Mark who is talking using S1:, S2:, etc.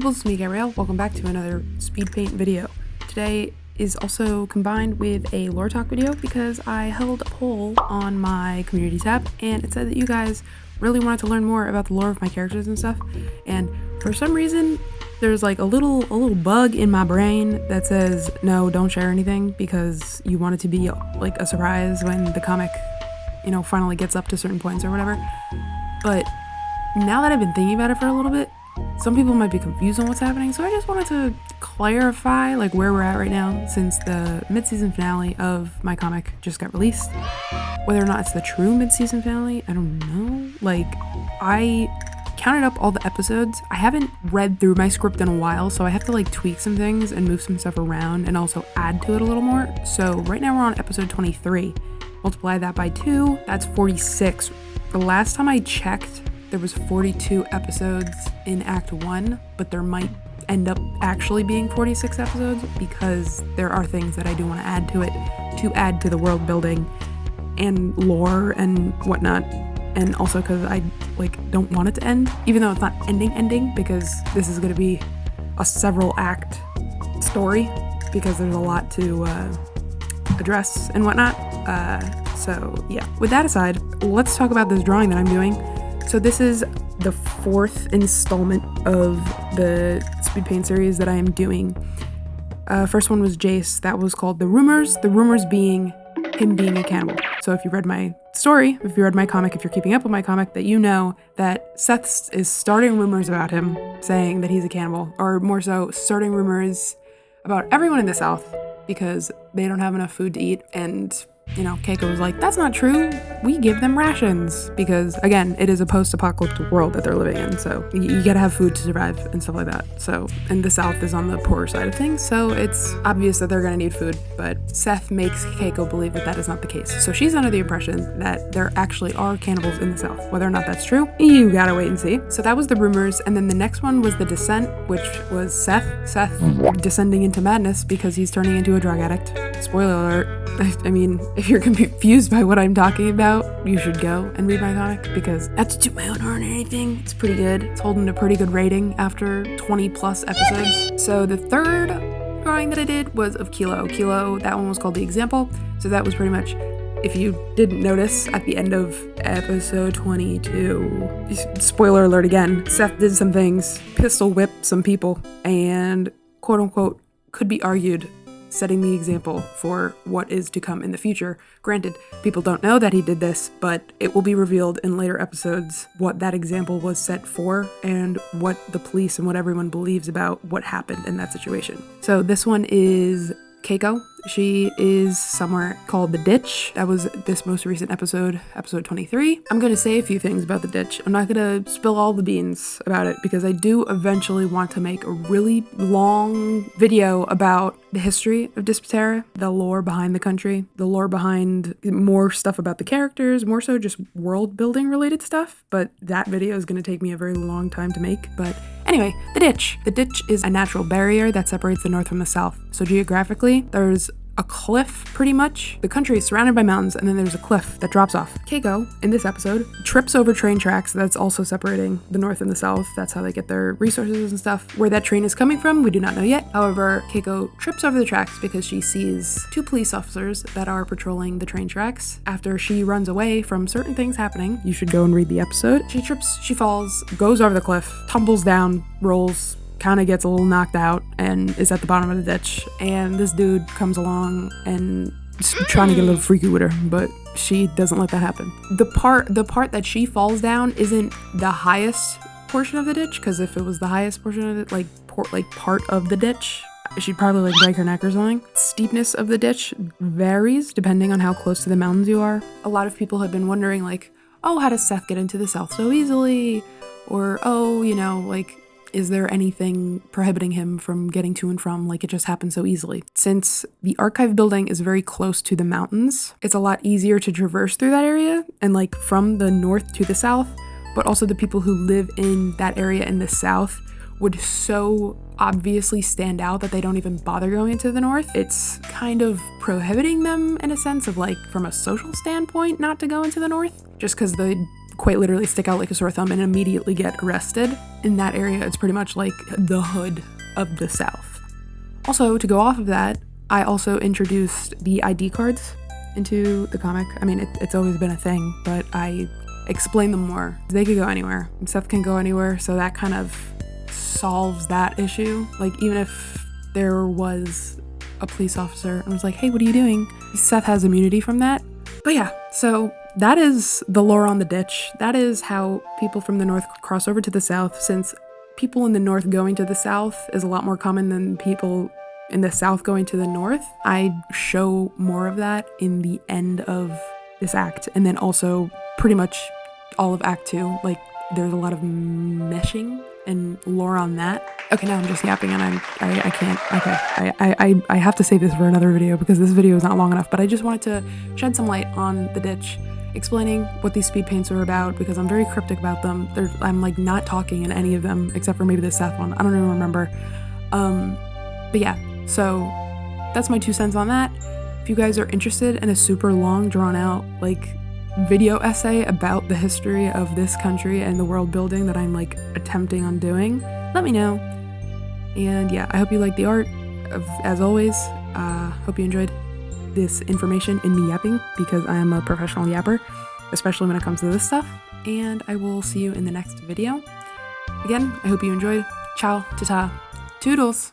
S1: people, it's me, Gabrielle. Welcome back to another Speedpaint video. Today is also combined with a lore talk video because I held a poll on my community tab and it said that you guys really wanted to learn more about the lore of my characters and stuff. And for some reason, there's like a little bug in my brain that says, no, don't share anything because you want it to be like a surprise when the comic, finally gets up to certain points or whatever. But now that I've been thinking about it for a little bit, some people might be confused on what's happening, so I just wanted to clarify like where we're at right now since the mid-season finale of my comic just got released. Whether or not it's the true mid-season finale, I don't know. Like, I counted up all the episodes. I haven't read through my script in a while, so I have to like tweak some things and move some stuff around and also add to it a little more. So right now we're on episode 23. Multiply that by 2, that's 46. The last time I checked, there was 42 episodes in Act 1, but there might end up actually being 46 episodes because there are things that I do want to add to it to add to the world building and lore and whatnot. And also because I don't want it to end, even though it's not ending because this is going to be a several act story because there's a lot to address and whatnot. So yeah, with that aside, let's talk about this drawing that I'm doing. So this is the 4th installment of the Speedpaint series that I am doing. First one was Jace. That was called The Rumors. The rumors being him being a cannibal. So if you read my story, if you read my comic, if you're keeping up with my comic, that you know that Seth is starting rumors about him, saying that he's a cannibal, or more so, starting rumors about everyone in the South because they don't have enough food to eat. And Keiko was like, that's not true. We give them rations because, again, it is a post-apocalyptic world that they're living in. So you gotta have food to survive and stuff like that. So, and the South is on the poorer side of things. So it's obvious that they're gonna need food. But Seth makes Keiko believe that that is not the case. So she's under the impression that there actually are cannibals in the South. Whether or not that's true, you gotta wait and see. So that was the rumors. And then the next one was the descent, which was Seth descending into madness because he's turning into a drug addict. Spoiler alert. I mean, if you're confused by what I'm talking about, you should go and read my comic because not to toot my own horn or anything, it's pretty good. It's holding a pretty good rating after 20 plus episodes. So the third drawing that I did was of Kilo. Kilo, that one was called The Example. So that was pretty much, if you didn't notice, at the end of episode 22, spoiler alert again, Seth did some things, pistol whipped some people, and quote unquote could be argued setting the example for what is to come in the future. Granted, people don't know that he did this, but it will be revealed in later episodes what that example was set for and what the police and what everyone believes about what happened in that situation. So this one is Keiko. She is somewhere called The Ditch. That was this most recent episode, episode 23. I'm going to say a few things about The Ditch. I'm not going to spill all the beans about it because I do eventually want to make a really long video about the history of Dispatera, the lore behind the country, the lore behind more stuff about the characters, more so just world building related stuff. But that video is going to take me a very long time to make. But anyway, The Ditch. The Ditch is a natural barrier that separates the North from the South. So geographically, there's a cliff, pretty much. The country is surrounded by mountains, and then there's a cliff that drops off. Keiko, in this episode, trips over train tracks that's also separating the North and the South. That's how they get their resources and stuff. Where that train is coming from, we do not know yet. However, Keiko trips over the tracks because she sees 2 police officers that are patrolling the train tracks. After she runs away from certain things happening, you should go and read the episode. She trips, she falls, goes over the cliff, tumbles down, rolls, kind of gets a little knocked out and is at the bottom of the ditch, and this dude comes along and is trying to get a little freaky with her, but she doesn't let that happen. The part that she falls down isn't the highest portion of the ditch, because if it was the highest portion of it, part of the ditch, she'd probably break her neck or something. Steepness of the ditch varies depending on how close to the mountains you are. A lot of people have been wondering oh, how does Seth get into the South so easily? Or, oh, is there anything prohibiting him from getting to and from? It just happens so easily. Since the archive building is very close to the mountains, it's a lot easier to traverse through that area and from the north to the south, but also the people who live in that area in the south would so obviously stand out that they don't even bother going into the north. It's kind of prohibiting them in a sense of from a social standpoint not to go into the north, just because the quite literally stick out like a sore thumb and immediately get arrested. In that area, it's pretty much like the hood of the South. Also, to go off of that, I also introduced the ID cards into the comic. I mean, it's always been a thing, but I explain them more. They could go anywhere, and Seth can go anywhere, so that kind of solves that issue. Like, even if there was a police officer and was like, hey, what are you doing? Seth has immunity from that. But yeah, so that is the lore on the ditch. That is how people from the North cross over to the South, since people in the North going to the South is a lot more common than people in the South going to the North. I show more of that in the end of this act, and then also pretty much all of Act 2. Like, there's a lot of meshing and lore on that. Okay, now I'm just yapping and I can't. Okay, I have to save this for another video because this video is not long enough, but I just wanted to shed some light on the ditch, explaining what these speed paints are about, because I'm very cryptic about them. I'm like not talking in any of them except for maybe the Seth one. I don't even remember. But yeah, so that's my 2 cents on that. If you guys are interested in a super long, drawn out, like, video essay about the history of this country and the world building that I'm like attempting on doing, let me know. And yeah, I hope you like the art, as always. Hope you enjoyed this information in me yapping, because I am a professional yapper, especially when it comes to this stuff. And I will see you in the next video. Again, I hope you enjoyed. Ciao, ta-ta, toodles!